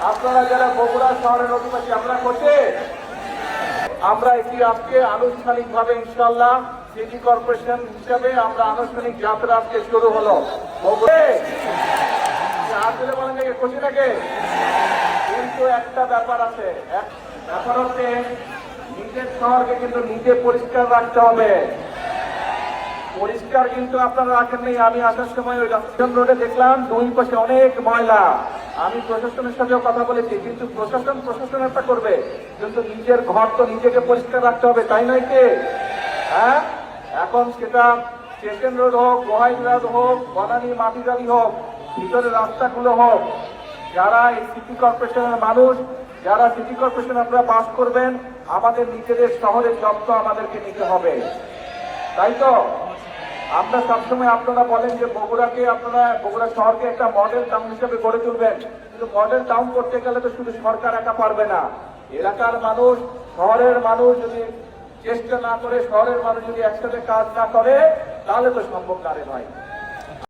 আপনারা যারা বগুড়া শহরের অধিবাসী আপনারা করছে, আমরা এটি আজকে আনুষ্ঠানিকভাবে ইনশাআল্লাহ সিটি কর্পোরেশন হিসাবে আমরা আনুষ্ঠানিক যাত্রা আজকে শুরু হলো। কিন্তু একটা ব্যাপার আছে, ব্যাপার হচ্ছে নিজের শহরকে কিন্তু নিজে পরিষ্কার রাখতে হবে। পরিষ্কার কিন্তু আপনারা রাখেন নাই। আমি আসার সময় ওই রাস্তান রোডে দেখলাম দুই পাশে অনেক ময়লা। আমি প্রশাসনের সাথেও কথা বলেছি, কিন্তু প্রশাসন একটা করবে, কিন্তু নিজের ঘর তো নিজেকে পরিষ্কার রাখতে হবে, তাই নয় কে? হ্যাঁ, এখন সেটা স্টেশন রোড হোক, গোহাইরোড হোক, বনানী মাটিগালি হোক, ভিতরের রাস্তাগুলো হোক, যারা এই সিটি কর্পোরেশনের মানুষ, যারা সিটি কর্পোরেশন আপনারা পাস করবেন, আমাদের নিজেদের শহরের যত্ন আমাদেরকে নিতে হবে, তাই তো? আমরা সবসময় আপনারা বলেন যে বগুড়া শহরকে একটা মডেল টাউন হিসেবে গড়ে তুলবেন, কিন্তু মডেল টাউন করতে গেলে তো শুধু সরকার একা পারবে না। এলাকার মানুষ, শহরের মানুষ যদি চেষ্টা না করে, শহরের মানুষ যদি একসাথে কাজ না করে, তাহলে তো সম্ভব না রে ভাই।